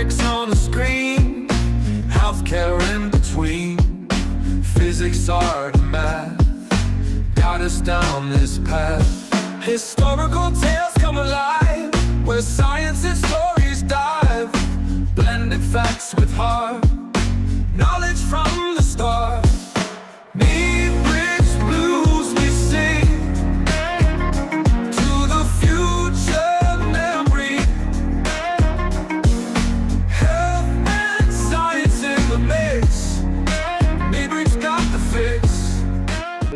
complex on the screen, healthcare in between. Physics, art, and math got us down this path. Historical tales come alive, where science and stories dive. Blended facts with heart, knowledge from the start. Meet rich blues we sing, to the future memory. Health and science in the mix, Meet got the fix.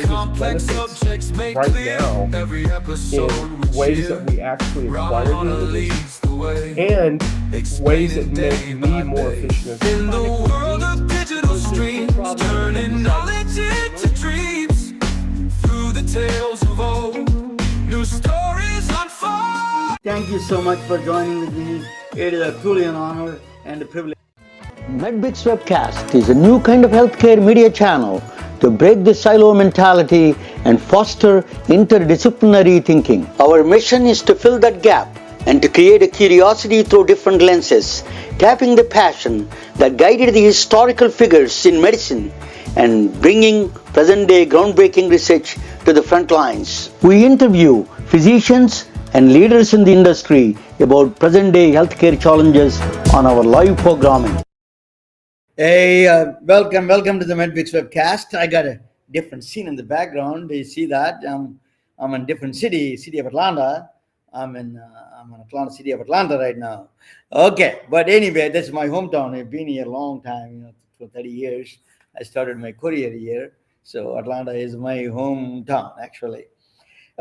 Complex subjects made right clear, now every episode in ways that we actually acquire the leads the way, and ways that make me more efficient. in the world of digital streams, turning knowledge into dreams. Through the tales of old, new stories unfold. Thank you so much for joining with me. It is truly an honor and a privilege. MedBits Webcast is a new kind of healthcare media channel to break the silo mentality and foster interdisciplinary thinking. Our mission is to fill that gap and to create a curiosity through different lenses, tapping the passion that guided the historical figures in medicine and bringing present-day groundbreaking research to the front lines. We interview physicians and leaders in the industry about present-day healthcare challenges on our live programming. Hey, welcome to the MedBits Webcast. I got a different scene in the background. Do you see that? I'm in a different city of Atlanta. I'm in Atlanta, city of Atlanta right now. Okay, but anyway, this is my hometown. I've been here a long time, for 30 years. I started my career here, so Atlanta is my hometown actually.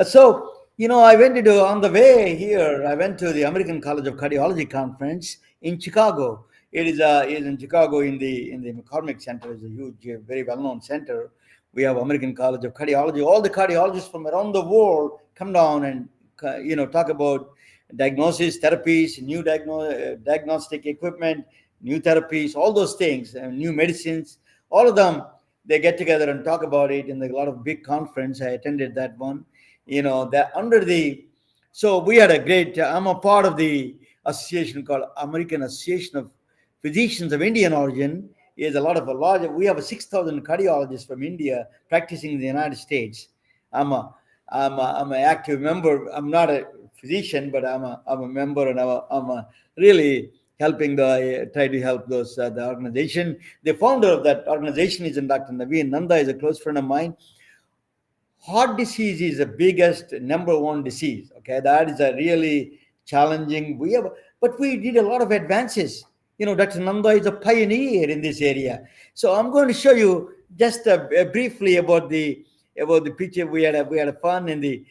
So I went on the way here. I went to the American College of Cardiology conference in Chicago. It is in Chicago in the McCormick Center. It's a huge, very well-known center. We have American College of Cardiology. All the cardiologists from around the world come down and talk about diagnosis, therapies, new diagnostic equipment, new therapies, all those things, new medicines. All of them, they get together and talk about it in a lot of big conference. I attended that one. So we had a great. I'm a part of the association called American Association of Physicians of Indian origin. We have 6,000 cardiologists from India practicing in the United States. I'm an active member. I'm not a physician, but I'm a member, and I'm really helping try to help the organization. The founder of that organization is Dr. Naveen Nanda, is a close friend of mine. Heart disease is the biggest number one disease. Okay, that is a really challenging. But we did a lot of advances. Dr. Nanda is a pioneer in this area. So I'm going to show you just briefly about the picture. We had a fun in this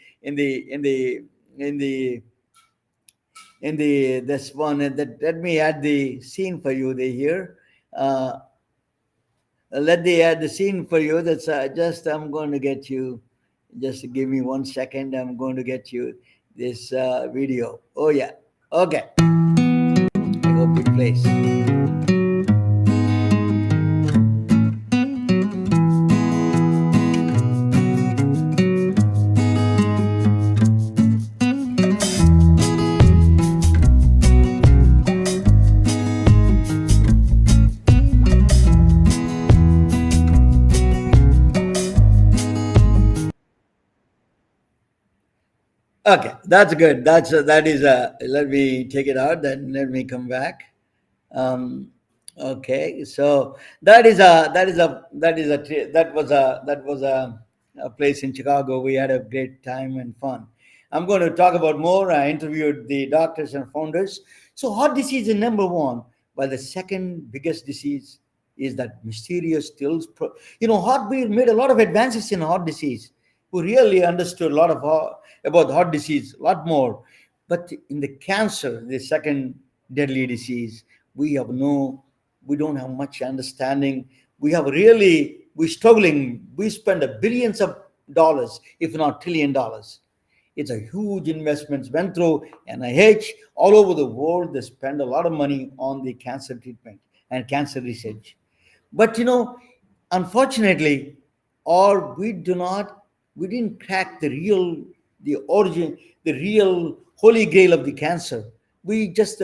one. Let me add the scene for you here. Let me add the scene for you. That's I'm going to get you. Just give me 1 second. I'm going to get you this video. Oh yeah. Okay. I hope it plays. Okay, that's good. That is let me take it out, then let me come back. Okay, so that was a place in Chicago. We had a great time and fun. I'm going to talk about more. I interviewed the doctors and founders. So heart disease is number one, but the second biggest disease is that mysterious stills. Heart, we made a lot of advances in heart disease. We really understood a lot about heart disease, a lot more. But in the cancer, the second deadly disease, we don't have much understanding. We're struggling. We spend billions of dollars, if not $1 trillion. It's a huge investment. Went through NIH, all over the world. They spend a lot of money on the cancer treatment and cancer research. But unfortunately, we didn't crack the origin, the real holy grail of the cancer. We just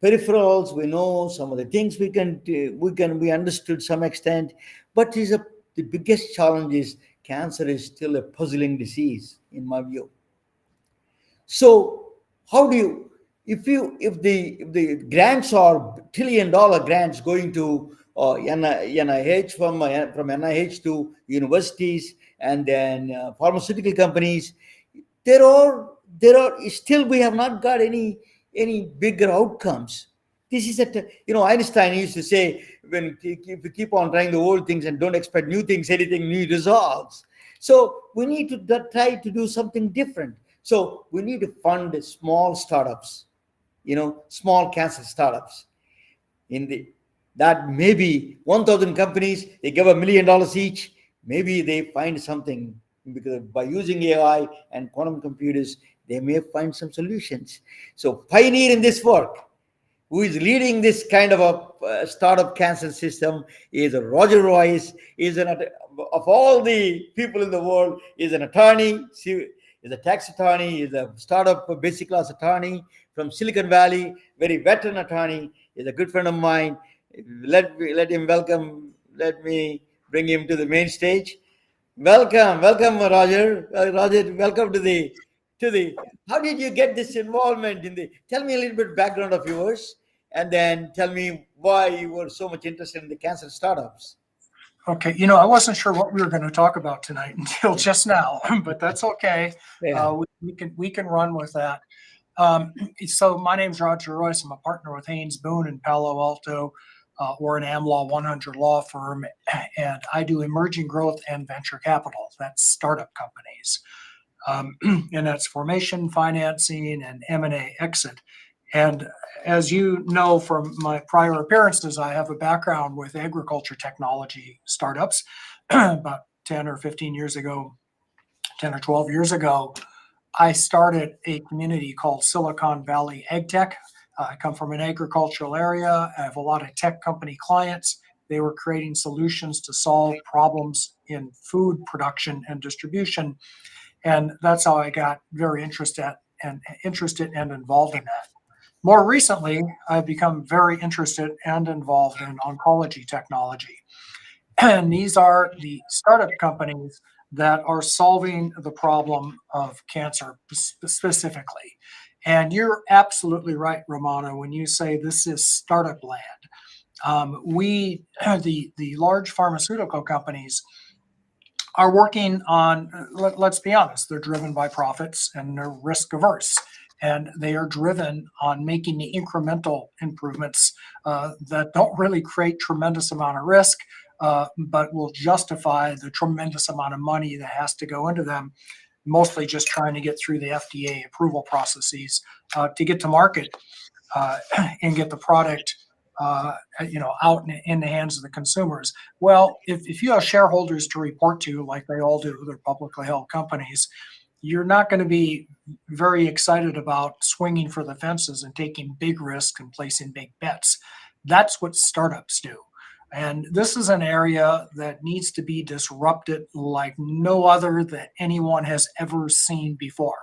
peripherals, we know some of the things we understood some extent, but the biggest challenge is cancer is still a puzzling disease in my view. So how do you, if the grants are $1 trillion grants going to NIH, from NIH to universities, and then pharmaceutical companies, there are still, we have not got any bigger outcomes. This is Einstein used to say, when if you keep on trying the old things and don't expect new things, anything new resolves. So we need to try to do something different. So we need to fund small startups, small cancer startups. In the That maybe 1,000 companies, they give $1 million each. Maybe they find something, because by using AI and quantum computers, they may find some solutions. So pioneer in this work, who is leading this kind of a startup cancer system, is Roger Royse. Of all the people in the world, is an attorney, is a tax attorney, is a startup basic class attorney from Silicon Valley, very veteran attorney, is a good friend of mine. Let me bring him to the main stage. Welcome, Roger. Roger, welcome to the. How did you get this involvement in the? Tell me a little bit background of yours, and then tell me why you were so much interested in the cancer startups. Okay, I wasn't sure what we were going to talk about tonight until just now, but that's okay. Yeah. We can run with that. So my name's Roger Royce. I'm a partner with Haynes Boone in Palo Alto. We're an AmLaw 100 law firm, and I do emerging growth and venture capital. That's startup companies, and that's formation, financing, and M&A exit. And as you know from my prior appearances, I have a background with agriculture technology startups. About 10 or 15 years ago, 10 or 12 years ago, I started a community called Silicon Valley AgTech. I come from an agricultural area. I have a lot of tech company clients. They were creating solutions to solve problems in food production and distribution. And that's how I got very interested and involved in that. More recently, I've become very interested and involved in oncology technology. And these are the startup companies that are solving the problem of cancer specifically. And you're absolutely right, Romano, when you say this is startup land. The large pharmaceutical companies are working on, let's be honest, they're driven by profits and they're risk averse. And they are driven on making the incremental improvements that don't really create tremendous amount of risk, but will justify the tremendous amount of money that has to go into them, mostly just trying to get through the FDA approval processes to get to market and get the product out in the hands of the consumers. Well, if you have shareholders to report to, like they all do, they're publicly held companies, you're not going to be very excited about swinging for the fences and taking big risks and placing big bets. That's what startups do. And this is an area that needs to be disrupted like no other that anyone has ever seen before.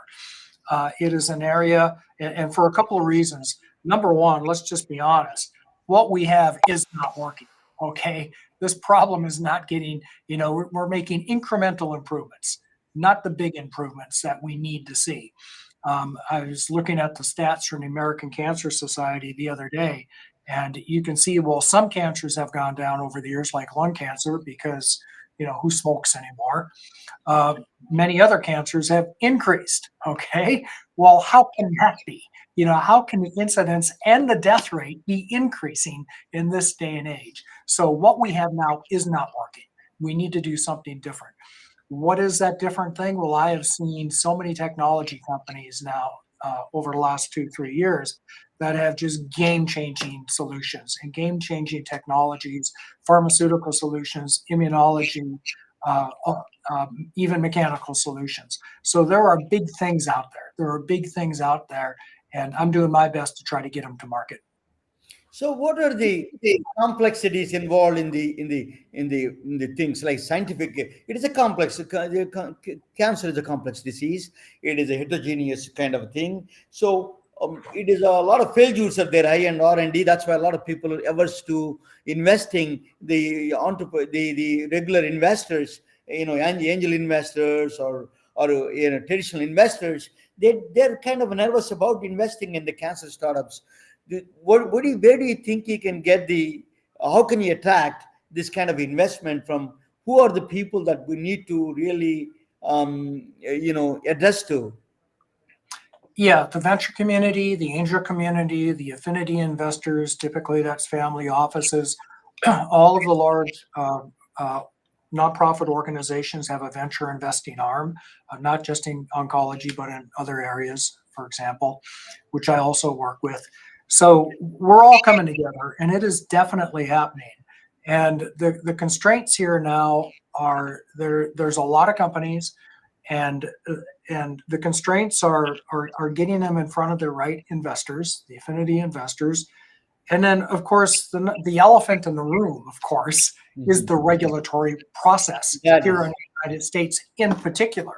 It is an area, and for a couple of reasons. Number one, let's just be honest. What we have is not working, okay? This problem is not getting, we're making incremental improvements, not the big improvements that we need to see. I was looking at the stats from the American Cancer Society the other day, and you can see, well, some cancers have gone down over the years, like lung cancer, because, who smokes anymore? Many other cancers have increased, okay? Well, how can that be? How can the incidence and the death rate be increasing in this day and age? So what we have now is not working. We need to do something different. What is that different thing? Well, I have seen so many technology companies now over the last 2-3 years that have just game-changing solutions and game-changing technologies, pharmaceutical solutions, immunology, even mechanical solutions. So there are big things out there. And I'm doing my best to try to get them to market. So, what are the complexities involved in the things like scientific? It is a complex. Cancer is a complex disease. It is a heterogeneous kind of thing. So, it is a lot of failures are there, high-end R&D. That's why a lot of people are averse to investing. The regular investors, angel investors or traditional investors, they're kind of nervous about investing in the cancer startups. Where do you think you can get how can you attract this kind of investment from? Who are the people that we need to really address to? Yeah, the venture community, the angel community, the affinity investors, typically that's family offices. All of the large nonprofit organizations have a venture investing arm, not just in oncology, but in other areas, for example, which I also work with. So we're all coming together, and it is definitely happening. And the constraints here now are there's a lot of companies, and the constraints are getting them in front of the right investors, the affinity investors. And then, of course, the elephant in the room, of course, is the regulatory process here in the United States in particular,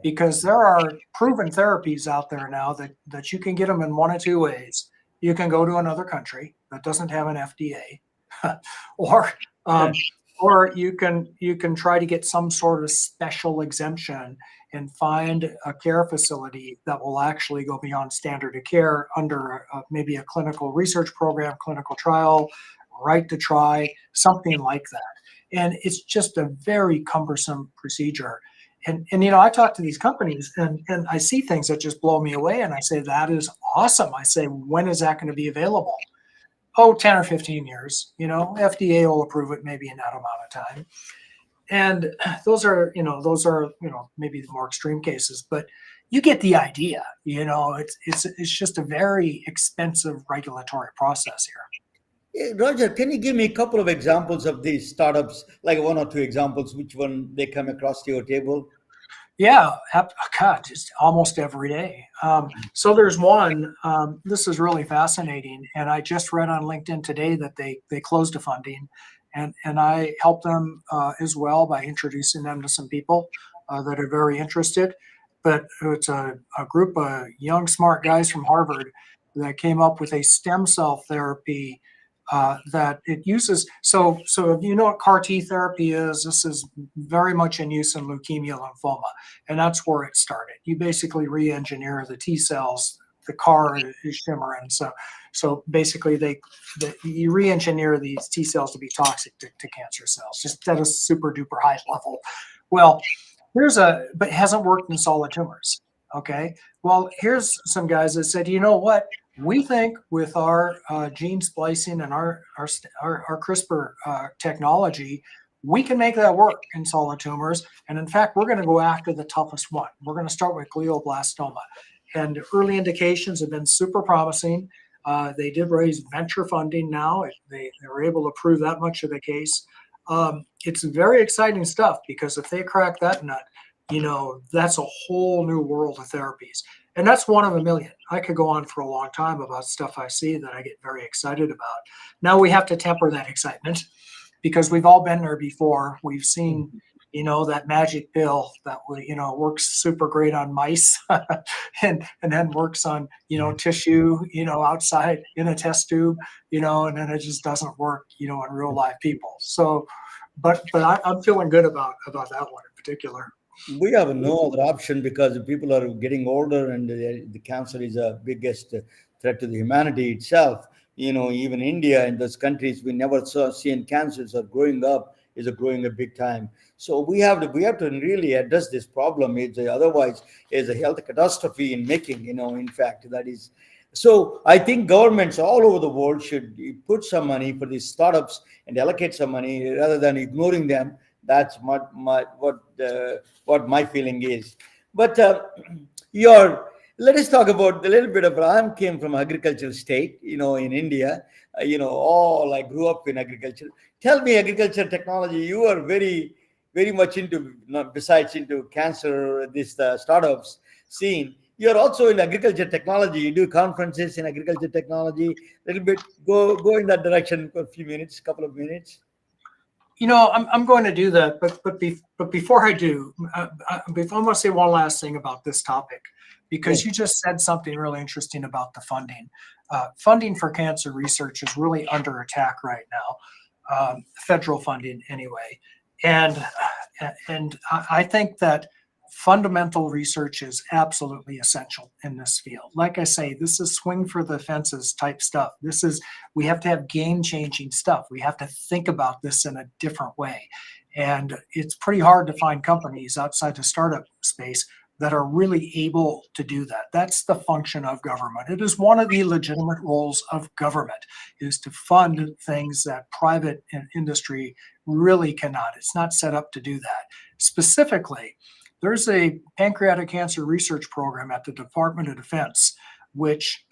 because there are proven therapies out there now that you can get them in one of two ways. You can go to another country that doesn't have an FDA, or you can try to get some sort of special exemption and find a care facility that will actually go beyond standard of care under maybe a clinical research program, clinical trial, right to try, something like that. And it's just a very cumbersome procedure. And I talk to these companies and I see things that just blow me away. And I say, that is awesome. I say, when is that going to be available? Oh, 10 or 15 years, FDA will approve it maybe in that amount of time. And those are maybe the more extreme cases, but you get the idea. It's just a very expensive regulatory process here. Roger, can you give me a couple of examples of these startups, like one or two examples, which one they come across to your table? Yeah, God, just almost every day. So there's one, this is really fascinating. And I just read on LinkedIn today that they closed a funding, and I helped them as well by introducing them to some people that are very interested. But it's a group of young, smart guys from Harvard that came up with a stem cell therapy that it uses. So if you know what CAR T therapy is, this is very much in use in leukemia, lymphoma, and that's where it started. You basically re-engineer the T cells. The CAR is shimmering, so basically you re-engineer these T cells to be toxic to cancer cells, just at a super duper high level. Well, but it hasn't worked in solid tumors. Okay, well, here's some guys that said, you know what? We think with our gene splicing and our CRISPR technology, we can make that work in solid tumors. And in fact, we're going to go after the toughest one. We're going to start with glioblastoma. And early indications have been super promising. They did raise venture funding now. They were able to prove that much of the case. It's very exciting stuff, because if they crack that nut, that's a whole new world of therapies. And that's one of a million. I could go on for a long time about stuff I see that I get very excited about. Now we have to temper that excitement, because we've all been there before. We've seen, that magic pill that works super great on mice and then works on, tissue, outside in a test tube, and then it just doesn't work, in real life people. So, but I'm feeling good about that one in particular. We have no other option, because people are getting older, and the cancer is the biggest threat to the humanity itself. Even India and those countries we never saw seeing cancers are growing a big time. So we have to really address this problem. Otherwise, it's a health catastrophe in making. In fact, that is. So I think governments all over the world should put some money for these startups and allocate some money rather than ignoring them. That's what my feeling is. But let us talk about a little bit of. I came from agricultural state, in India. I grew up in agriculture. Tell me, agriculture technology. You are very, very much into, besides into cancer, this startups scene. You are also in agriculture technology. You do conferences in agriculture technology. A little bit go in that direction for a couple of minutes. I'm going to do that, but before I do, I want to say one last thing about this topic, because you just said something really interesting about the funding. Funding for cancer research is really under attack right now, federal funding anyway. And I think that fundamental research is absolutely essential in this field. Like I say, this is swing for the fences type stuff. We have to have game-changing stuff. We have to think about this in a different way. And it's pretty hard to find companies outside the startup space that are really able to do that. That's the function of government. It is one of the legitimate roles of government, is to fund things that private industry really cannot. It's not set up to do that. Specifically, there's a pancreatic cancer research program at the Department of Defense, which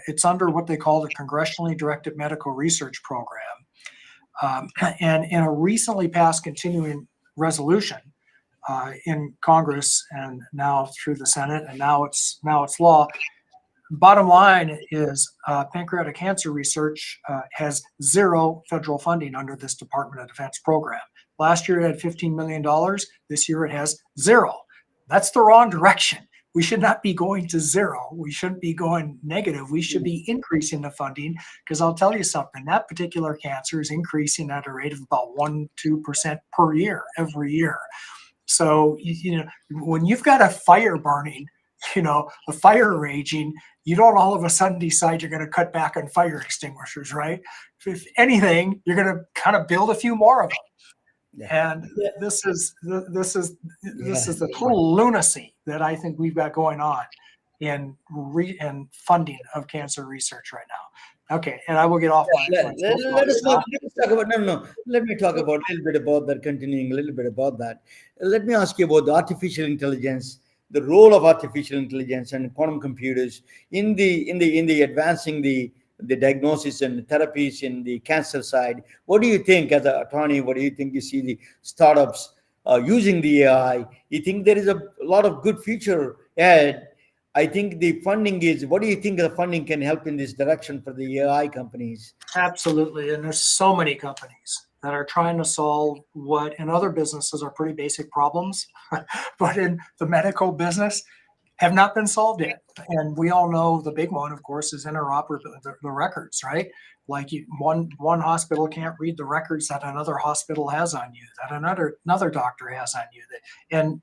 it's under what they call the Congressionally Directed Medical Research Program. And in a recently passed continuing resolution in Congress and now through the Senate, and now it's law. Bottom line is pancreatic cancer research has zero federal funding under this Department of Defense program. Last year it had $15 million. This year it has zero. That's the wrong direction. We should not be going to zero. We shouldn't be going negative. We should be increasing the funding, because I'll tell you something, that particular cancer is increasing at a rate of about 1-2% per year, every year. So, when you've got a fire burning, a fire raging, you don't all of a sudden decide you're going to cut back on fire extinguishers, right? If anything, you're going to kind of build a few more of them. And this is the total lunacy that I think we've got going on in funding of cancer research right now. Okay, and I will get off my. Let us talk about Let me talk about a little bit about that. Continuing a little bit about that. Let me ask you about the artificial intelligence, the role of artificial intelligence and quantum computers in the advancing the diagnosis and therapies in the cancer side. What do you think, as an attorney? What do you think you see the startups using the AI? You think there is a lot of good future ahead? I think the funding is, what do you think the funding can help in this direction for the AI companies? Absolutely. And there's so many companies that are trying to solve what in other businesses are pretty basic problems, but in the medical business have not been solved yet. And we all know the big one, of course, is interoperability, the records, right? Like one hospital can't read the records that another hospital has on you, that another doctor has on you. And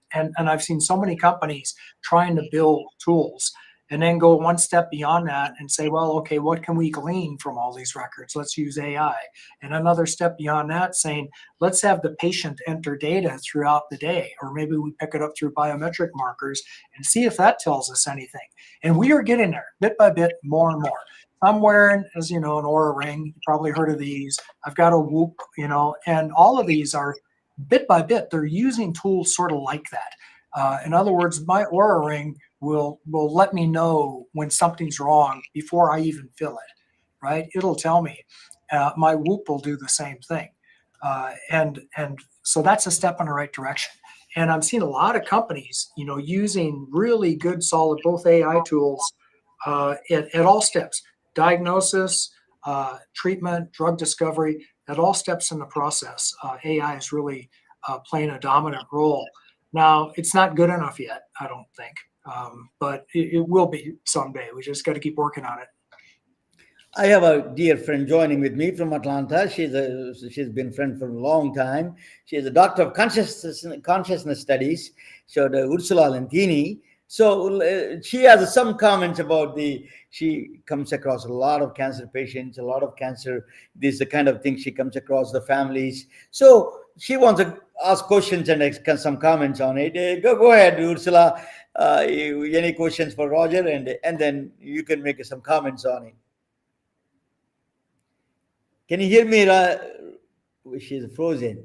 I've seen so many companies trying to build tools and then go one step beyond that and say, well, okay, what can we glean from all these records? Let's use AI. And another step beyond that saying, let's have the patient enter data throughout the day, or maybe we pick it up through biometric markers and see if that tells us anything. And we are getting there bit by bit, more and more. I'm wearing, as you know, an Oura ring. You probably heard of these. I've got a Whoop, and all of these are bit by bit. They're using tools sort of like that. In other words, my Oura ring will let me know when something's wrong before I even feel it, right? It'll tell me. My Whoop will do the same thing. And so that's a step in the right direction. And I'm seeing a lot of companies, using really good, solid, both AI tools at all steps, diagnosis, treatment, drug discovery, at all steps in the process. AI is really playing a dominant role. Now, it's not good enough yet, I don't think, but it will be someday. We just got to keep working on it. I have a dear friend joining with me from Atlanta. She's been a friend for a long time. She is a doctor of consciousness studies. So the Ursula Lentini. So she has some comments about she comes across a lot of cancer patients, a lot of cancer. This is the kind of thing she comes across, the families. So she wants to ask questions and some comments on it. Go ahead, Ursula. Any questions for Roger? And then you can make some comments on it. Can you hear me? She's frozen.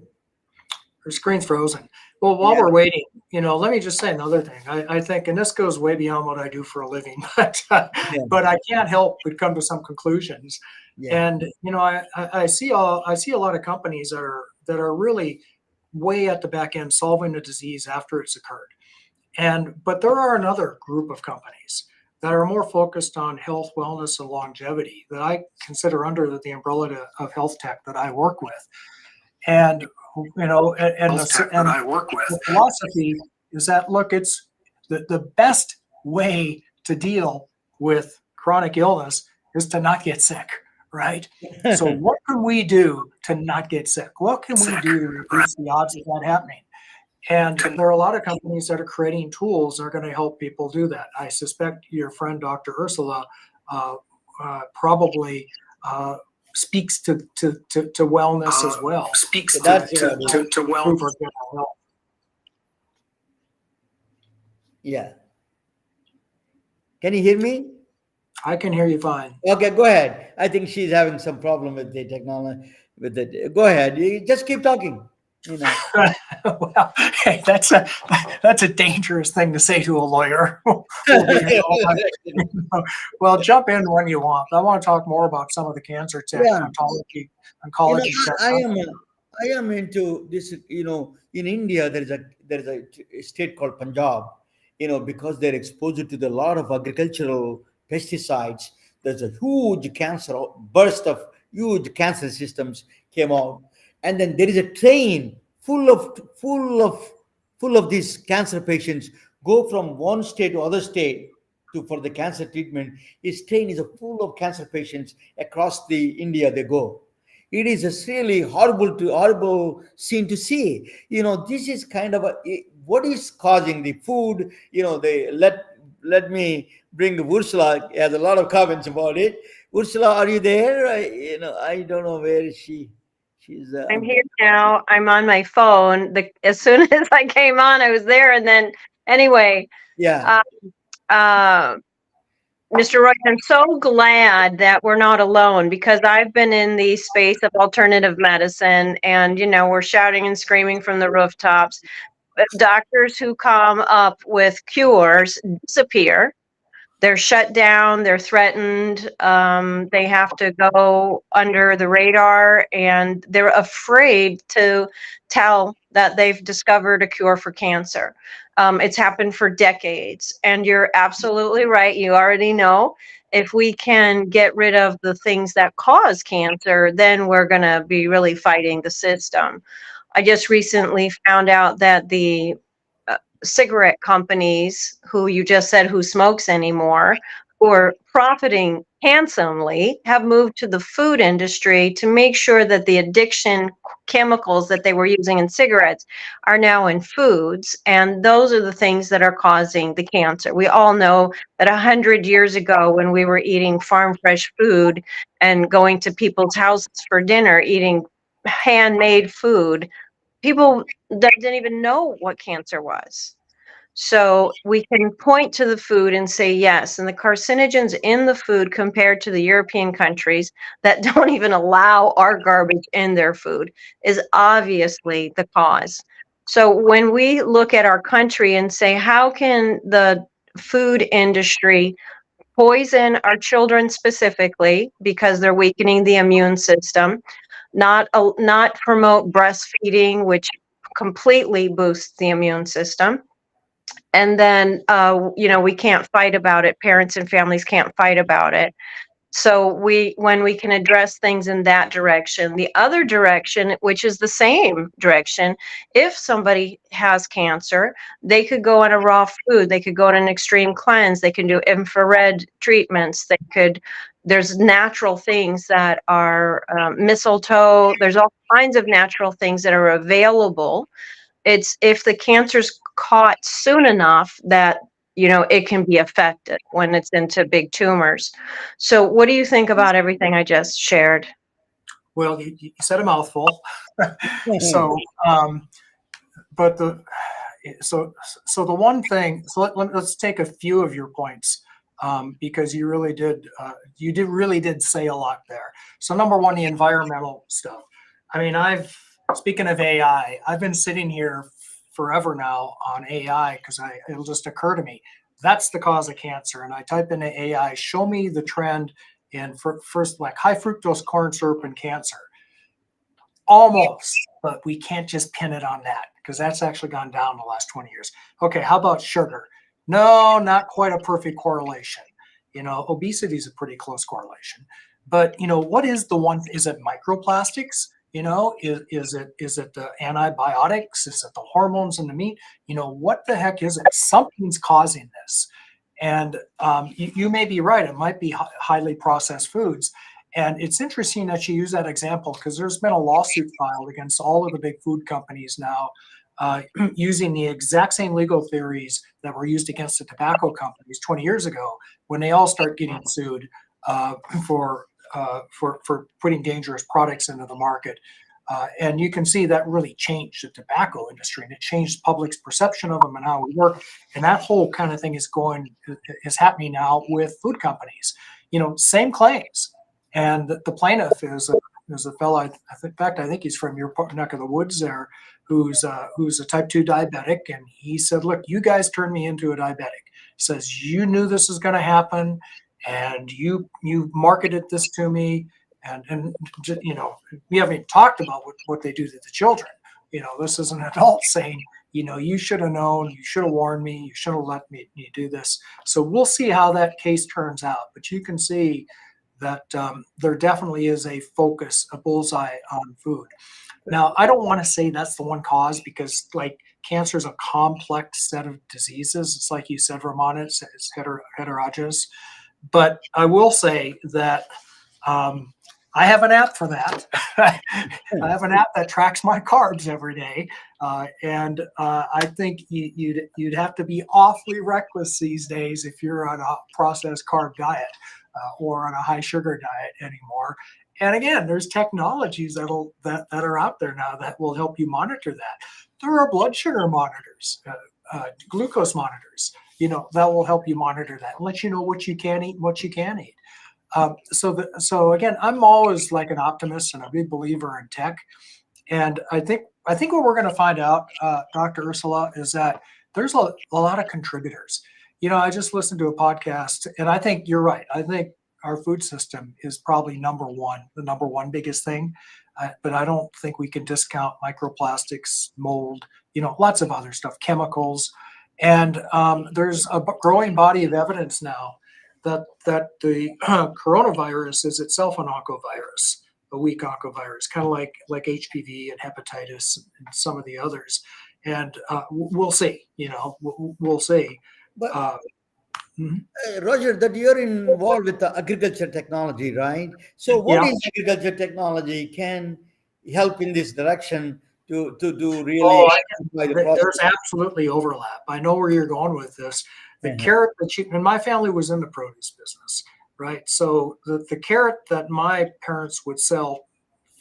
Her screen's frozen. Well, while we're waiting, let me just say another thing. I think, and this goes way beyond what I do for a living, but I can't help but come to some conclusions. Yeah. And I see a lot of companies that are really way at the back end solving the disease after it's occurred. But there are another group of companies that are more focused on health, wellness, and longevity that I consider under the umbrella of health tech that I work with. And the philosophy is that, look, it's the best way to deal with chronic illness is to not get sick, right? So what can we do to not get sick? What can we do to reduce the odds of that happening? And there are a lot of companies that are creating tools that are going to help people do that. I suspect your friend, Dr. Ursula, probably speaks to wellness as well. Speaks to Improve our general health. Yeah. Can you hear me? I can hear you fine. Okay, go ahead. I think she's having some problem with the technology. Go ahead. You just keep talking. You know. Well, hey, that's a dangerous thing to say to a lawyer. We'll be here all night. Well, jump in when you want. I want to talk more about some of the cancer tech, Yeah. oncology tech. I am into this. You know, in India there is a state called Punjab. You know, because they're exposed to the lot of agricultural pesticides. There's a huge burst of huge cancer systems came out, and then there is a train full of these cancer patients go from one state to other state for the cancer treatment. This train is full of cancer patients across the India. They go. It is a really horrible scene to see. You know, this is kind of what is causing the food. You know, they let me bring Ursula. Has a lot of comments about it. Ursula, are you there? I don't know where is she. She's. I'm here now. I'm on my phone. As soon as I came on, I was there, and then anyway, Yeah. Mr. Royce, I'm so glad that we're not alone, because I've been in the space of alternative medicine, and we're shouting and screaming from the rooftops. But doctors who come up with cures disappear. They're shut down, they're threatened, they have to go under the radar, and they're afraid to tell that they've discovered a cure for cancer. It's happened for decades, and you're absolutely right. You already know, if we can get rid of the things that cause cancer, then we're going to be really fighting the system. I just recently found out that the cigarette companies, who you just said who smokes anymore, who are profiting handsomely, have moved to the food industry to make sure that the addiction chemicals that they were using in cigarettes are now in foods, and those are the things that are causing the cancer. We all know that 100 years ago, when we were eating farm fresh food and going to people's houses for dinner, eating handmade food, people that didn't even know what cancer was. So we can point to the food and say yes, and the carcinogens in the food compared to the European countries that don't even allow our garbage in their food is obviously the cause. So when we look at our country and say, how can the food industry poison our children specifically because they're weakening the immune system, not promote breastfeeding, which completely boosts the immune system, and then we can't fight about it. Parents and families can't fight about it. So when we can address things in that direction, the other direction, which is the same direction, if somebody has cancer, they could go on a raw food, they could go on an extreme cleanse, they can do infrared treatments, there's natural things that are mistletoe, there's all kinds of natural things that are available. It's if the cancer's caught soon enough that it can be affected when it's into big tumors. So what do you think about everything I just shared? Well, you said a mouthful. So the one thing, so let's take a few of your points, because you really did say a lot there. So number one, the environmental stuff. I mean, speaking of AI, I've been sitting here forever now on AI because it'll just occur to me that's the cause of cancer, and I type into AI, show me the trend in first, like high fructose corn syrup and cancer. Almost, but we can't just pin it on that because that's actually gone down the last 20 years. Okay, how about sugar? No, not quite a perfect correlation. Obesity is a pretty close correlation. But what is the one? Is it microplastics? Is it the antibiotics? Is it the hormones in the meat? What the heck is it? Something's causing this. And you may be right. It might be highly processed foods. And it's interesting that you use that example because there's been a lawsuit filed against all of the big food companies now using the exact same legal theories that were used against the tobacco companies 20 years ago when they all start getting sued uh, for, for putting dangerous products into the market. And you can see that really changed the tobacco industry and it changed public's perception of them and how we work. And that whole kind of thing is happening now with food companies. Same claims. And the plaintiff is a fellow. In fact, I think he's from your neck of the woods there, who's a type 2 diabetic. And he said, "Look, you guys turned me into a diabetic." He says, "You knew this was going to happen, and you marketed this to me." And we haven't even talked about what they do to the children. This is an adult saying, you should have known, you should have warned me, you should have let me do this. So we'll see how that case turns out. But you can see that there definitely is a focus, a bullseye on food. Now, I don't want to say that's the one cause because like cancer is a complex set of diseases. It's like you said, Ramona, it's heterogeneous. But I will say that I have an app for that. I have an app that tracks my carbs every day, and I think you'd have to be awfully reckless these days if you're on a processed carb diet or on a high sugar diet anymore. And again, there's technologies that are out there now that will help you monitor that. There are blood sugar monitors, glucose monitors, that will help you monitor that and let you know what you can eat and what you can't eat. So again, I'm always like an optimist and a big believer in tech. And I think what we're going to find out, Dr. Ursula, is that there's a lot of contributors. I just listened to a podcast, and I think you're right. I think our food system is probably the number one biggest thing. But I don't think we can discount microplastics, mold, lots of other stuff, chemicals. And there's a growing body of evidence now that the coronavirus is itself an oncovirus, a weak oncovirus, kind of like HPV and hepatitis and some of the others. And we'll see, we'll see. But Mhm. Roger, that you're involved with the agriculture technology, right? So what Yeah. is agriculture technology can help in this direction to really Oh, simplify the process? there's absolutely overlap. I know where you're going with this. The Uh-huh. carrot and my family was in the produce business, right? So the carrot that my parents would sell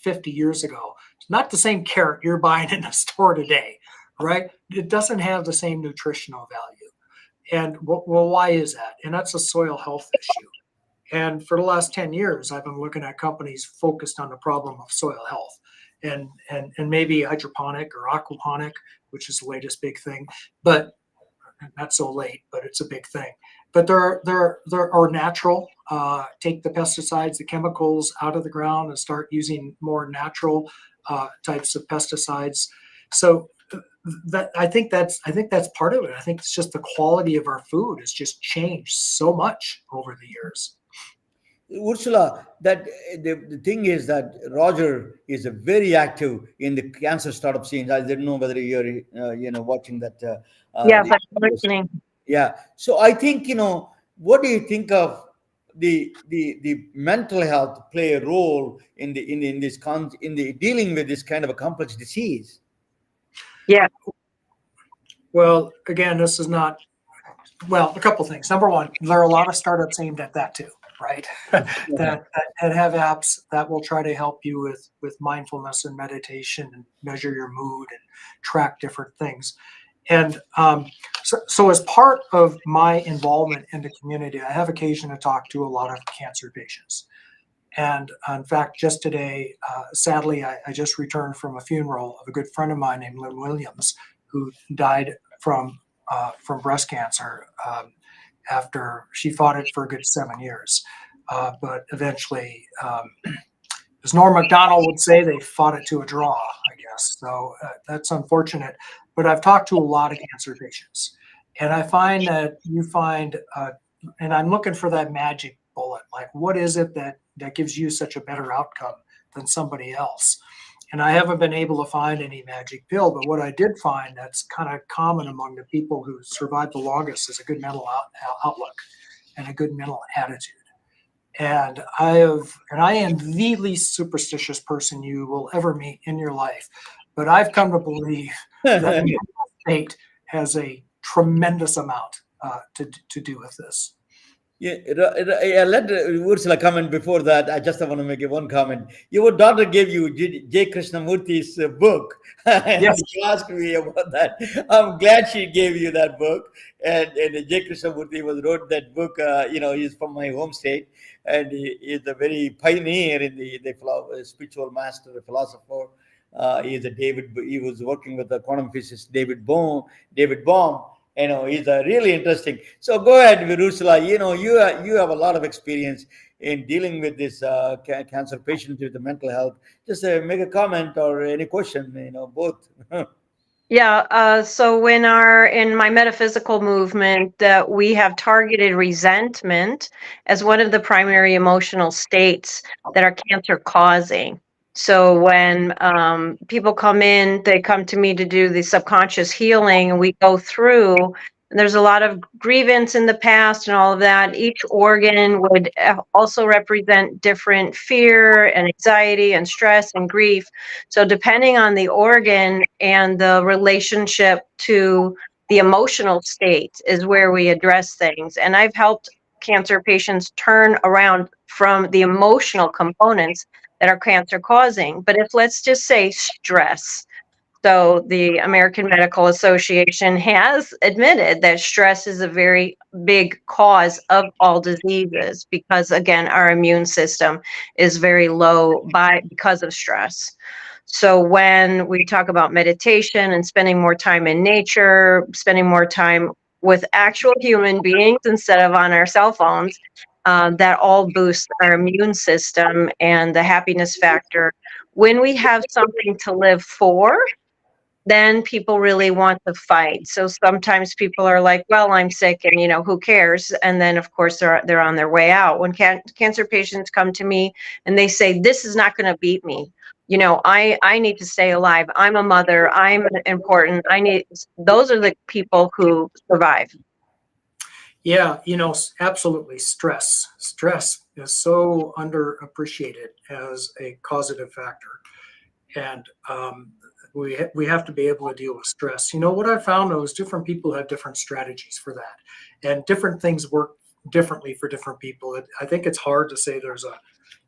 50 years ago, it's not the same carrot you're buying in a store today, right? It doesn't have the same nutritional value. And well, why is that? And that's a soil health issue. And for the last 10 years, I've been looking at companies focused on the problem of soil health and maybe hydroponic or aquaponic, which is the latest big thing, but not so late, but it's a big thing. But there are natural, take the pesticides, the chemicals out of the ground and start using more natural types of pesticides. So that I think that's part of it. I think it's just the quality of our food has just changed so much over the years. Ursula, that the thing is that Roger is a very active in the cancer startup scene. I didn't know whether you're watching that. Yes, The- I'm listening. yeah. So I think what do you think of the mental health play a role in the dealing with this kind of a complex disease? Yeah. Well, again, this is not a couple things. Number one, there are a lot of startups aimed at that too, right? that have apps that will try to help you with mindfulness and meditation and measure your mood and track different things. And so as part of my involvement in the community, I have occasion to talk to a lot of cancer patients. And in fact, just today, sadly, I just returned from a funeral of a good friend of mine named Lynn Williams, who died from breast cancer after she fought it for a good 7 years. But eventually, as Norm Macdonald would say, they fought it to a draw, I guess. So that's unfortunate. But I've talked to a lot of cancer patients. And I find that and I'm looking for that magic bullet. Like, what is it that gives you such a better outcome than somebody else? And I haven't been able to find any magic pill, but what I did find that's kind of common among the people who survive the longest is a good mental outlook and a good mental attitude. And I am the least superstitious person you will ever meet in your life, but I've come to believe that mental state has a tremendous amount to do with this. Yeah, let Ursula comment before that. I just want to make one comment. Your daughter gave you J. Krishnamurti's book, and Yes. she asked me about that. I'm glad she gave you that book. And J. Krishnamurti wrote that book. He's from my home state, and he is a very pioneer in the spiritual master, the philosopher. He was working with the quantum physicist David Bohm. He's really interesting. So go ahead, Virusula. You have a lot of experience in dealing with this cancer patients with the mental health. Just make a comment or any question. Both. Yeah, so in my metaphysical movement, that we have targeted resentment as one of the primary emotional states that are cancer causing. So when people come in, they come to me to do the subconscious healing, and we go through. And there's a lot of grievance in the past and all of that. Each organ would also represent different fear and anxiety and stress and grief. So depending on the organ and the relationship to the emotional state is where we address things. And I've helped cancer patients turn around from the emotional components that are cancer causing. But if, let's just say, stress. So the American Medical Association has admitted that stress is a very big cause of all diseases because, again, our immune system is very low because of stress. So when we talk about meditation and spending more time in nature, spending more time with actual human beings instead of on our cell phones, that all boosts our immune system and the happiness factor. When we have something to live for, then people really want to fight. So sometimes people are like, well, I'm sick and, who cares? And then, of course, they're on their way out. When cancer patients come to me and they say, this is not going to beat me. I need to stay alive. I'm a mother. I'm important. Those are the people who survive. Yeah, absolutely. Stress is so underappreciated as a causative factor. And we have to be able to deal with stress. What I found though is different people have different strategies for that, and different things work differently for different people. I think it's hard to say there's a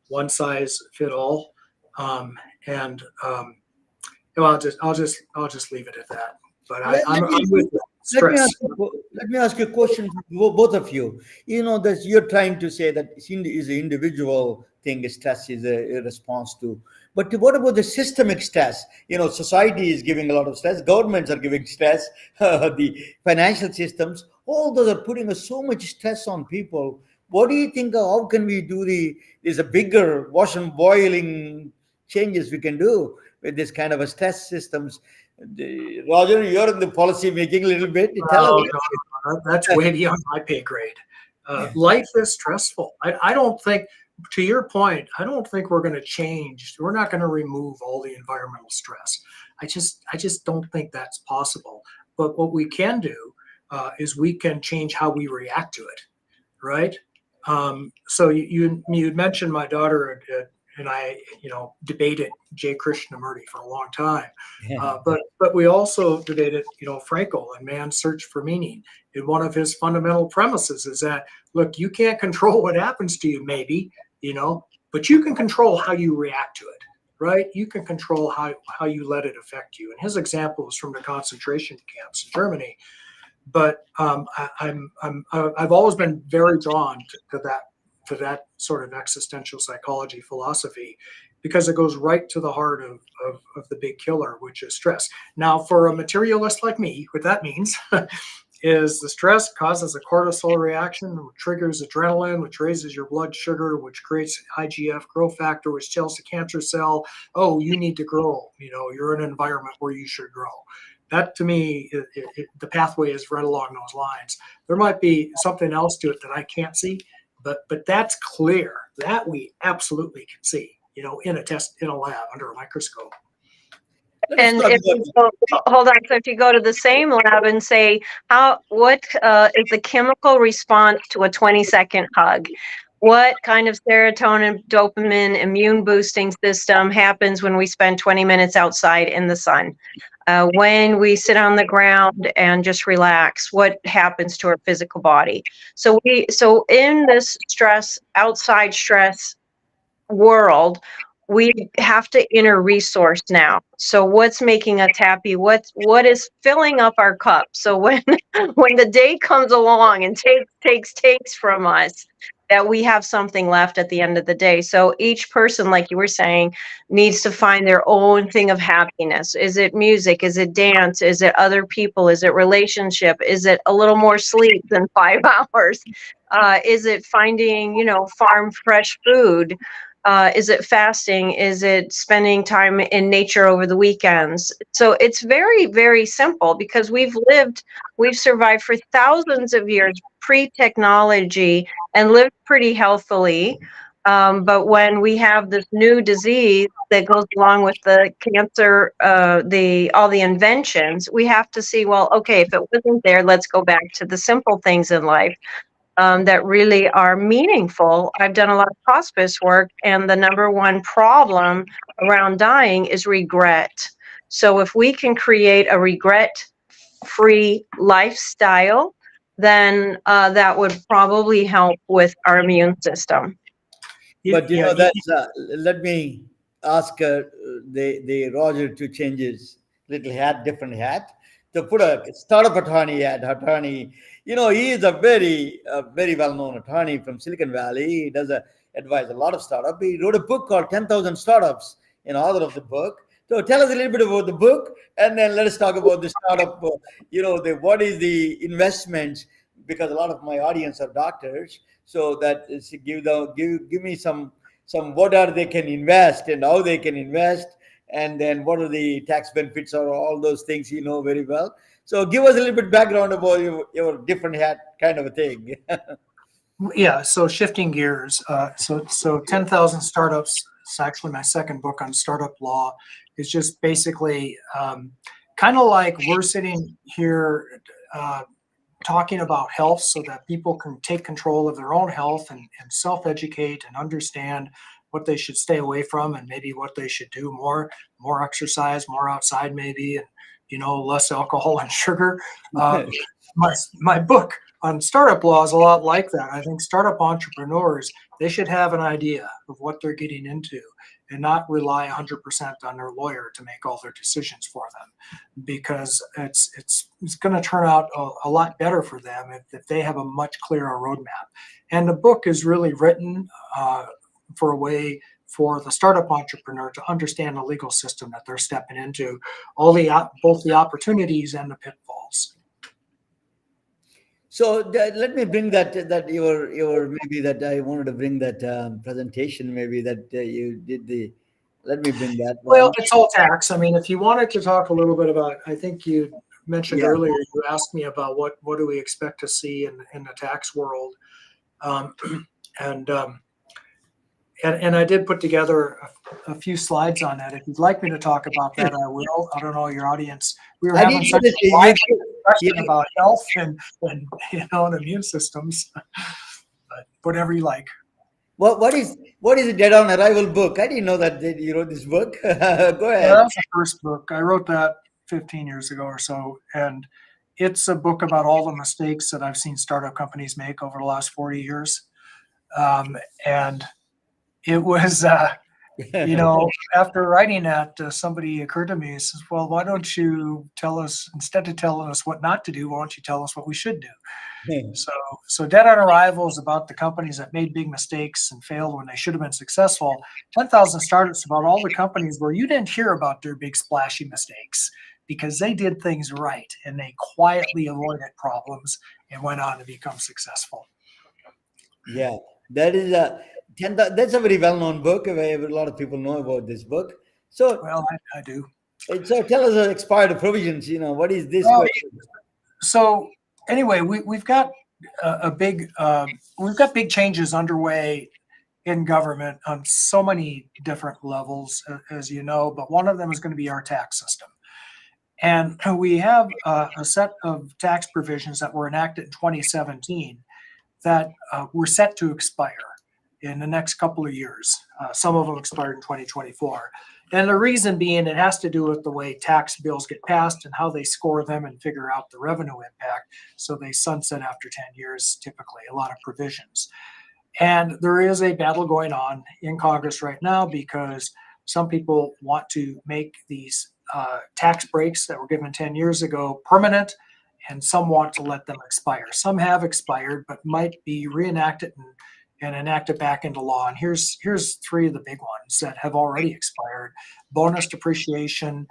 one size fit all, and I'll just leave it at that. But I'm with stress. Let me ask you a question, both of you. That you're trying to say that is an individual thing. Stress is a response to. But what about the systemic stress? Society is giving a lot of stress. Governments are giving stress. The financial systems, all those are putting so much stress on people. What do you think? How can we do there's a bigger wash and boiling changes we can do with this kind of a stress systems? Roger, you're in the policy making a little bit. Tell us. No, that's way beyond my pay grade. Life is stressful. I don't think, to your point, I don't think we're going to change. We're not going to remove all the environmental stress. I just don't think that's possible. But what we can do is we can change how we react to it, right? So you mentioned my daughter and I, debated J. Krishnamurti for a long time. But we also debated, Frankl and man's search for meaning. And one of his fundamental premises is that, look, you can't control what happens to you, maybe, but you can control how you react to it, right? You can control how you let it affect you. And his example is from the concentration camps in Germany. But I've always been very drawn to that sort of existential psychology philosophy, because it goes right to the heart of the big killer, which is stress. Now, for a materialist like me, what that means is the stress causes a cortisol reaction, which triggers adrenaline, which raises your blood sugar, which creates IGF growth factor, which tells the cancer cell, oh, you need to grow. You're in an environment where you should grow. That, to me, the pathway is right along those lines. There might be something else to it that I can't see, but that's clear. That we absolutely can see, in a lab under a microscope. Let's And talk if about you go, hold on, so if you go to the same lab and say, what is the chemical response to a 20-second hug? What kind of serotonin, dopamine, immune boosting system happens when we spend 20 minutes outside in the sun? When we sit on the ground and just relax, what happens to our physical body? So in this stress, outside stress world, we have to inner resource now. So what's making us happy? What is filling up our cup? So when when the day comes along and takes from us, that we have something left at the end of the day. So each person, like you were saying, needs to find their own thing of happiness. Is it music? Is it dance? Is it other people? Is it relationship? Is it a little more sleep than 5 hours? Is it finding, farm fresh food? Is it fasting? Is it spending time in nature over the weekends? So it's very, very simple because we've survived for thousands of years pre-technology and lived pretty healthily. But when we have this new disease that goes along with the cancer, the all the inventions, we have to see, well, okay, if it wasn't there, let's go back to the simple things in life that really are meaningful. I've done a lot of hospice work, and the number one problem around dying is regret. So if we can create a regret-free lifestyle, then that would probably help with our immune system. But Yeah, that's let me ask the Roger to change his little hat, different hat, to put a startup attorney hat. Attorney, he is a very well known attorney from Silicon Valley. He does advise a lot of startup. He wrote a book called 10,000 Startups. Author of the book. So tell us a little bit about the book, and then let us talk about the startup. What is the investments? Because a lot of my audience are doctors, so that is give me some what are they can invest and how they can invest, and then what are the tax benefits or all those things very well. So give us a little bit background about your different hat kind of a thing. yeah. So shifting gears. So 10,000 Startups. It's actually my second book on startup law. Is just basically kind of like we're sitting here talking about health so that people can take control of their own health and self-educate and understand what they should stay away from and maybe what they should do more exercise, more outside maybe, and less alcohol and sugar. My book on startup law is a lot like that. I think startup entrepreneurs, they should have an idea of what they're getting into and not rely 100% on their lawyer to make all their decisions for them, because it's going to turn out a lot better for them if they have a much clearer roadmap. And the book is really written for a way for the startup entrepreneur to understand the legal system that they're stepping into, both the opportunities and the pitfalls. So let me bring that your maybe that I wanted to bring that presentation maybe that you did the. Let me bring that one. Well, it's all tax. I mean, if you wanted to talk a little bit about, I think you mentioned earlier, you asked me about what do we expect to see in the tax world, and I did put together a few slides on that. If you'd like me to talk about that, I will. I don't know your audience. We were I having did such get a it. lively discussion about health and and immune systems. But whatever you like. What is a Dead on Arrival book? I didn't know that you wrote this book. Go Yeah, ahead. that was the first book. I wrote that 15 years ago or so, and it's a book about all the mistakes that I've seen startup companies make over the last 40 years. And it was, after writing that, somebody occurred to me and says, well, why don't you tell us, instead of telling us what not to do, why don't you tell us what we should do? So Dead on Arrival is about the companies that made big mistakes and failed when they should have been successful. 10,000 Startups about all the companies where you didn't hear about their big splashy mistakes because they did things right and they quietly avoided problems and went on to become successful. Yeah, that is that's a very well-known book. A lot of people know about this book. So, Well, I do. so tell us the expired provisions. What is this Well, question? So anyway, we've got we've got big changes underway in government on so many different levels, as you know, but one of them is going to be our tax system. And we have a set of tax provisions that were enacted in 2017 that were set to expire in the next couple of years. Some of them expired in 2024. And the reason being, it has to do with the way tax bills get passed and how they score them and figure out the revenue impact. So they sunset after 10 years, typically, a lot of provisions. And there is a battle going on in Congress right now because some people want to make these tax breaks that were given 10 years ago permanent, and some want to let them expire. Some have expired, but might be reenacted and enacted back into law. And here's three of the big ones that have already expired: bonus depreciation,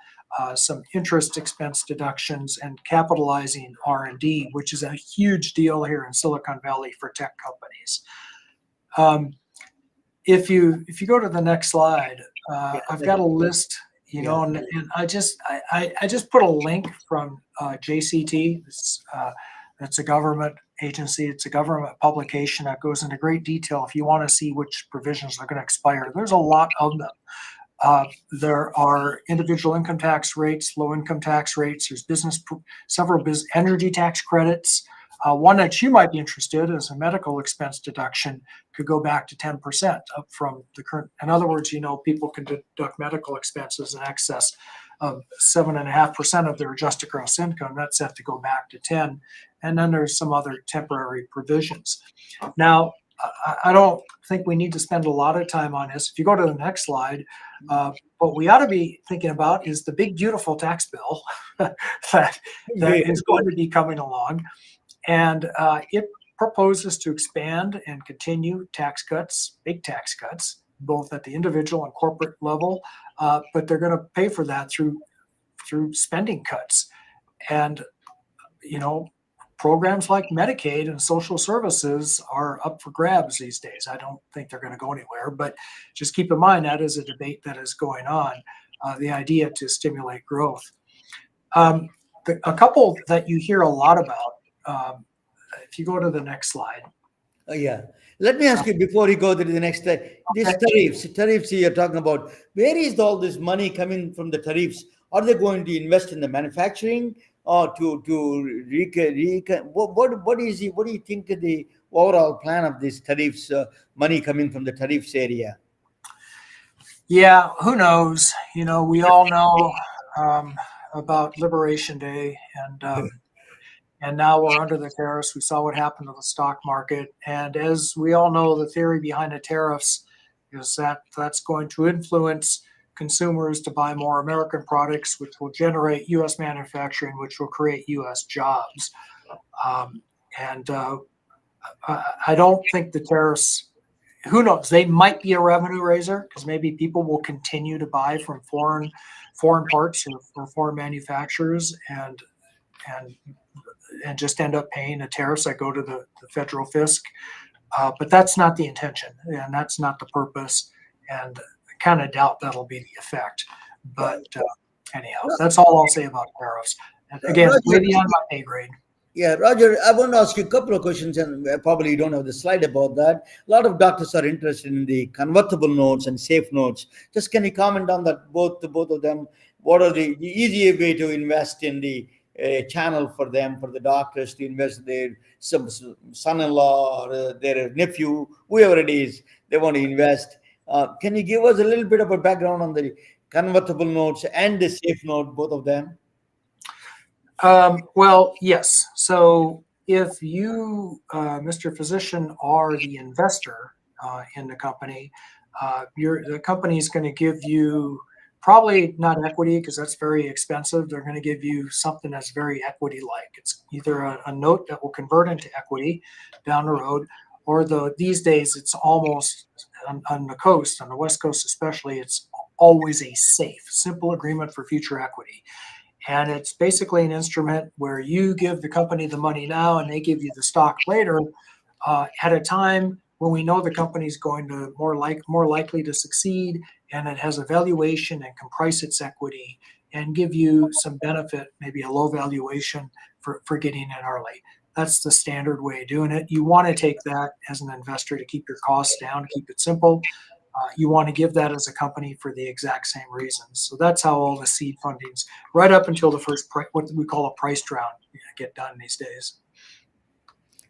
some interest expense deductions, and capitalizing R&D, which is a huge deal here in Silicon Valley for tech companies. If you go to the next slide, I've got a list, and I just put a link from JCT. It's a government agency. It's a government publication that goes into great detail if you want to see which provisions are going to expire. There's a lot of them. There are individual income tax rates, low income tax rates. There's several energy tax credits. One that you might be interested in is a medical expense deduction could go back to 10% up from the current. In other words, people can deduct medical expenses in excess of 7.5% of their adjusted gross income. That's set to go back to 10. And then there's some other temporary provisions. Now, I don't think we need to spend a lot of time on this. If you go to the next slide, what we ought to be thinking about is the big, beautiful tax bill that is going to be coming along. And it proposes to expand and continue tax cuts, big tax cuts, both at the individual and corporate level. But they're going to pay for that through spending cuts. And, programs like Medicaid and social services are up for grabs these days. I don't think they're going to go anywhere, but just keep in mind that is a debate that is going on, the idea to stimulate growth. A couple that you hear a lot about, if you go to the next slide. Yeah. Let me ask you before you go to the next slide. These tariffs you're talking about, where is all this money coming from the tariffs? Are they going to invest in the manufacturing or what do you think the overall plan of these tariffs, money coming from the tariffs area? Yeah, who knows? We all know about Liberation Day, and now we're under the tariffs. We saw what happened to the stock market. And as we all know, the theory behind the tariffs is that that's going to influence consumers to buy more American products, which will generate U.S. manufacturing, which will create U.S. jobs. I don't think the tariffs, who knows, they might be a revenue raiser because maybe people will continue to buy from foreign parts or foreign manufacturers and just end up paying the tariffs that go to the federal fisc. But that's not the intention, and that's not the purpose. And I kind of doubt that'll be the effect. But anyhow, that's all I'll say about tariffs. And again, way beyond my pay grade. Yeah, Roger, I want to ask you a couple of questions, and probably you don't have the slide about that. A lot of doctors are interested in the convertible notes and safe notes. Just can you comment on that, both of them? What are the easier way to invest in the channel for them, for the doctors to invest their son-in-law or their nephew, whoever it is, they want to invest. Can you give us a little bit of a background on the convertible notes and the safe note, both of them? Well, yes. So if you, Mr. Physician, are the investor in the company, the company is going to give you probably not equity because that's very expensive. They're going to give you something that's very equity-like. It's either a note that will convert into equity down the road, or these days it's almost on the coast, on the West Coast especially, it's always a safe, simple agreement for future equity. And it's basically an instrument where you give the company the money now and they give you the stock later at a time when we know the company is going to more likely to succeed, and it has a valuation and can price its equity and give you some benefit, maybe a low valuation for getting in early. That's the standard way of doing it. You want to take that as an investor to keep your costs down, keep it simple. You want to give that as a company for the exact same reasons. So that's how all the seed fundings, right up until the first, what we call a price round, get done these days.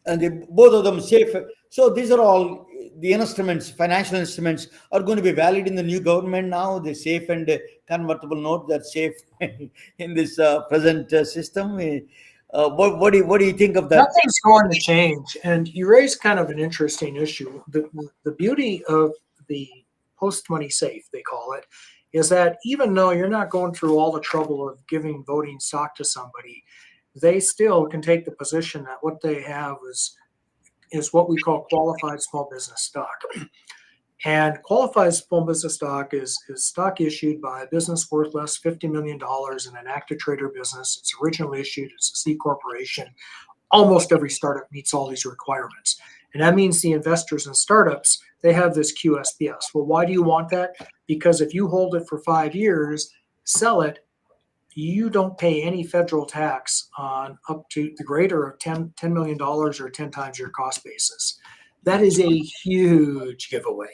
And both of them safe. So these are all the instruments, financial instruments are going to be valid in the new government now. The safe and convertible note that's safe in this present system. What do you think of that? Nothing's going to change. And you raise kind of an interesting issue. The beauty of the post money safe, they call it, is that even though you're not going through all the trouble of giving voting stock to somebody, they still can take the position that what they have is what we call qualified small business stock. And qualified small business stock is stock issued by a business worth less $50 million in an active trader business. It's originally issued as a C corporation. Almost every startup meets all these requirements. And that means the investors in startups, they have this QSBS. Well, why do you want that? Because if you hold it for 5 years, sell it, you don't pay any federal tax on up to the greater of $10 million or 10 times your cost basis. That is a huge giveaway,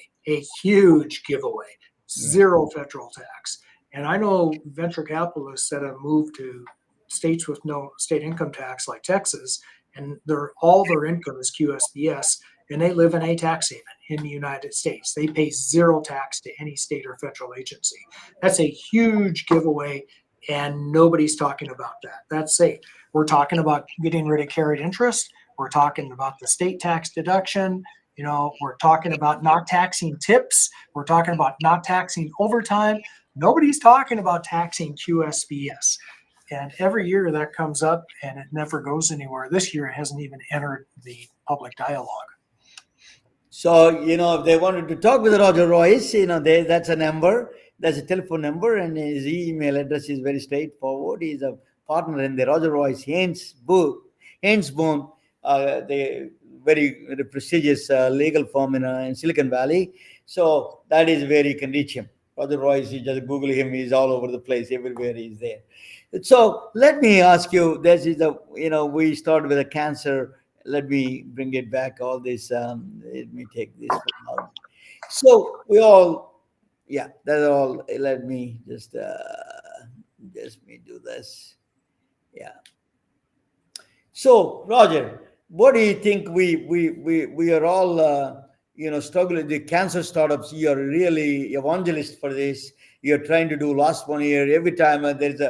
zero federal tax. And I know venture capitalists that have moved to states with no state income tax like Texas, and all their income is QSBS, and they live in a tax haven in the United States. They pay zero tax to any state or federal agency. That's a huge giveaway, and nobody's talking about that. That's safe. We're talking about getting rid of carried interest. We're talking about the state tax deduction. We're talking about not taxing tips. We're talking about not taxing overtime. Nobody's talking about taxing QSBS. And every year that comes up and it never goes anywhere. This year it hasn't even entered the public dialogue. So, if they wanted to talk with Roger Royse, that's a number, that's a telephone number, and his email address is very straightforward. He's a partner in the Roger Royse Haynes Boone, the very prestigious legal firm in Silicon Valley. So that is where you can reach him. Roger Royse, you just Google him, he's all over the place, everywhere he's there. So let me ask you, we started with a cancer. Let me bring it back, all this. Let me take this one out. So we all, that's all. Let me just me do this. Yeah. So Roger, what do you think we are all struggling? The cancer startups, you are really evangelist for this. You're trying to do last 1 year. Every time there is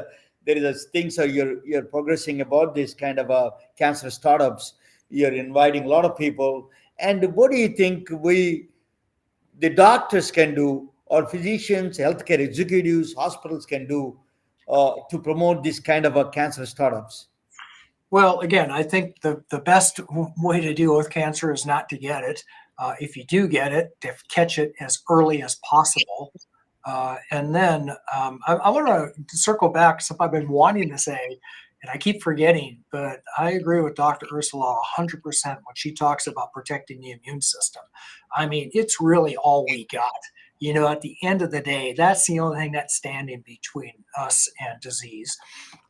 a thing, so you're progressing about this kind of cancer startups. You're inviting a lot of people. And what do you think the doctors can do, or physicians, healthcare executives, hospitals can do to promote this kind of cancer startups? Well, again, I think the best way to deal with cancer is not to get it. If you do get it, to catch it as early as possible. And then I want to circle back, something I've been wanting to say, and I keep forgetting, but I agree with Dr. Ursula 100% when she talks about protecting the immune system. I mean, it's really all we got. At the end of the day, that's the only thing that's standing between us and disease.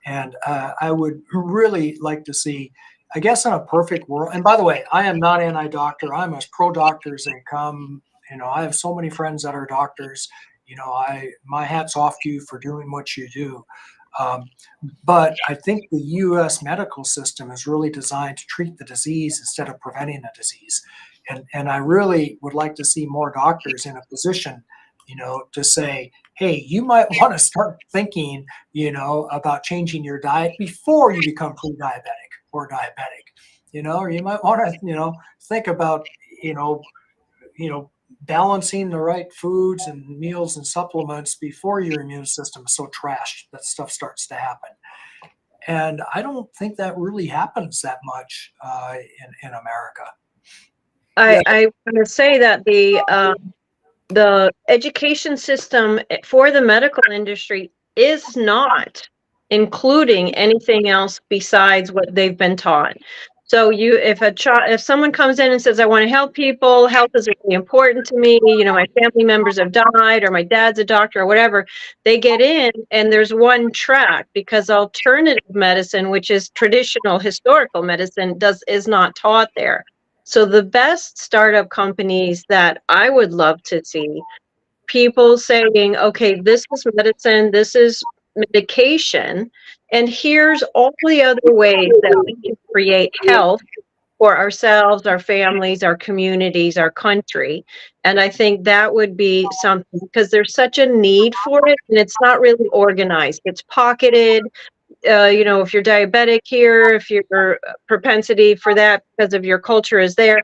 And I would really like to see, I guess, in a perfect world. And by the way, I am not anti-doctor. I'm as pro-doctor as they come. I have so many friends that are doctors. My hat's off to you for doing what you do. But I think the U.S. medical system is really designed to treat the disease instead of preventing the disease. And I really would like to see more doctors in a position, to say, hey, you might want to start thinking, about changing your diet before you become pre-diabetic or diabetic, or you might want to, think about, balancing the right foods and meals and supplements before your immune system is so trashed that stuff starts to happen. And I don't think that really happens that much in America. I want to say that the education system for the medical industry is not including anything else besides what they've been taught. So if someone comes in and says, I want to help people, health is really important to me, my family members have died, or my dad's a doctor, or whatever, they get in and there's one track, because alternative medicine, which is traditional historical medicine, is not taught there. So the best startup companies that I would love to see, people saying, okay, this is medicine, this is medication, and here's all the other ways that we can create health for ourselves, our families, our communities, our country. And I think that would be something, because there's such a need for it, and it's not really organized. It's pocketed. If you're diabetic here, if your propensity for that because of your culture is there,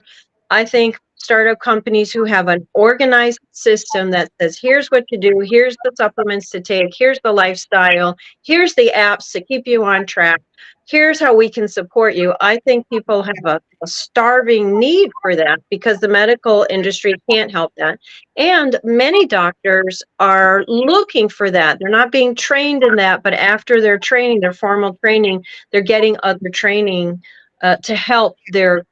I think startup companies who have an organized system that says, here's what to do, here's the supplements to take, here's the lifestyle, here's the apps to keep you on track, here's how we can support you. I think people have a starving need for that, because the medical industry can't help that. And many doctors are looking for that. They're not being trained in that, but after their training, their formal training, they're getting other training to help their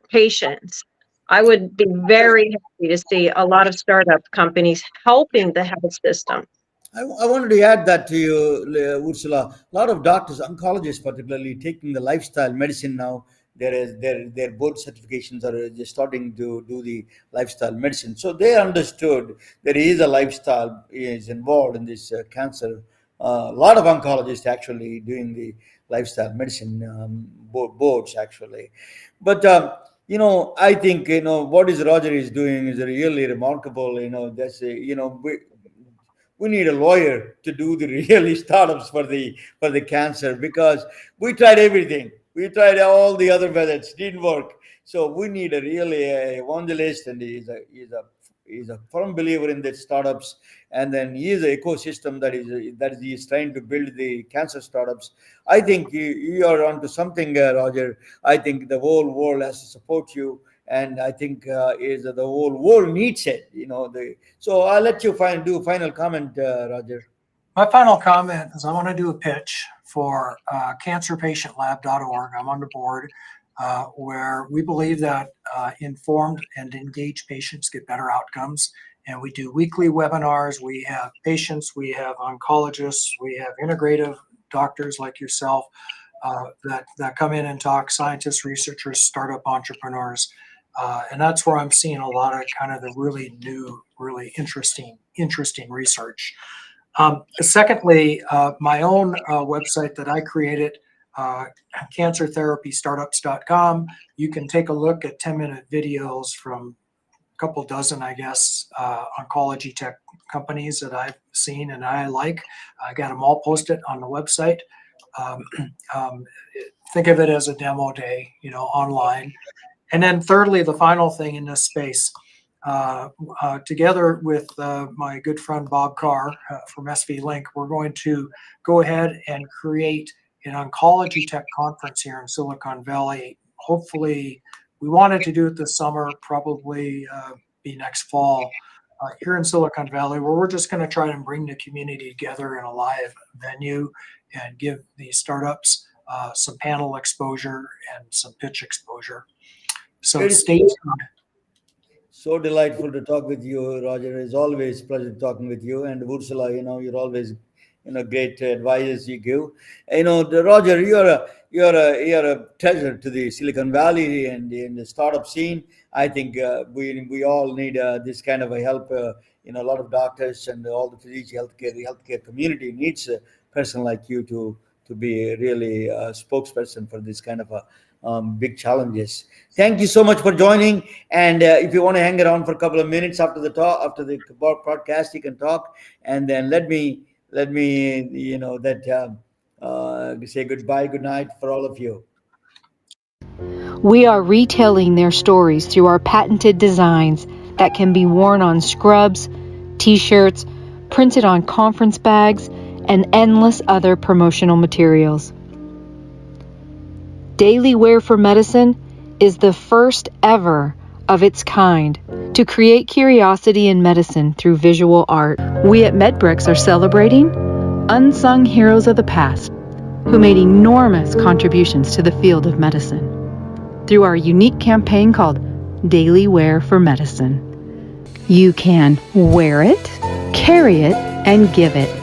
patients. I would be very happy to see a lot of startup companies helping the health system. I wanted to add that to you, Ursula. A lot of doctors, oncologists particularly, taking the lifestyle medicine now. Their board certifications are just starting to do the lifestyle medicine. So they understood there is a lifestyle is involved in this cancer. A lot of oncologists actually doing the lifestyle medicine boards actually. But I think what is Roger is doing is really remarkable. That's we need a lawyer to do the really startups for the cancer, because we tried everything. We tried all the other methods, didn't work. So we need a really evangelist, and he's a firm believer in the startups. And then he is an ecosystem that he is trying to build the cancer startups. I think you are onto something, Roger. I think the whole world has to support you, and I think is the whole world needs it. So I'll let you do a final comment, Roger. My final comment is I want to do a pitch for cancerpatientlab.org. I'm on the board, where we believe that informed and engaged patients get better outcomes. And we do weekly webinars. We have patients, we have oncologists, we have integrative doctors like yourself that come in and talk, scientists, researchers, startup entrepreneurs. And that's where I'm seeing a lot of kind of the really new, really interesting research. Secondly, my own website that I created, cancertherapystartups.com. You can take a look at 10-minute videos from a couple dozen, I guess, oncology tech companies that I've seen and I like. I got them all posted on the website. Think of it as a demo day, online. And then thirdly, the final thing in this space, together with my good friend Bob Carr from SV Link, we're going to go ahead and create an oncology tech conference here in Silicon Valley. Hopefully, we wanted to do it this summer, probably be next fall, here in Silicon Valley, where we're just going to try and bring the community together in a live venue and give the startups some panel exposure and some pitch exposure. So stay tuned. So delightful to talk with you, Roger. It's always a pleasure talking with you. And Ursula, you're always, great advice you give. Roger, you're a treasure to the Silicon Valley and in the startup scene. I think we all need this kind of a help. A lot of doctors and all the healthcare community needs a person like you to be really a spokesperson for this kind of big challenges. Thank you so much for joining. And if you want to hang around for a couple of minutes after the podcast, you can talk. And then let me say goodbye, good night for all of you. We are retelling their stories through our patented designs that can be worn on scrubs, t-shirts, printed on conference bags, and endless other promotional materials. Daily Wear for Medicine is the first ever of its kind to create curiosity in medicine through visual art. We at MedBricks are celebrating unsung heroes of the past who made enormous contributions to the field of medicine. through our unique campaign called Daily Wear for Medicine. You can wear it, carry it, and give it.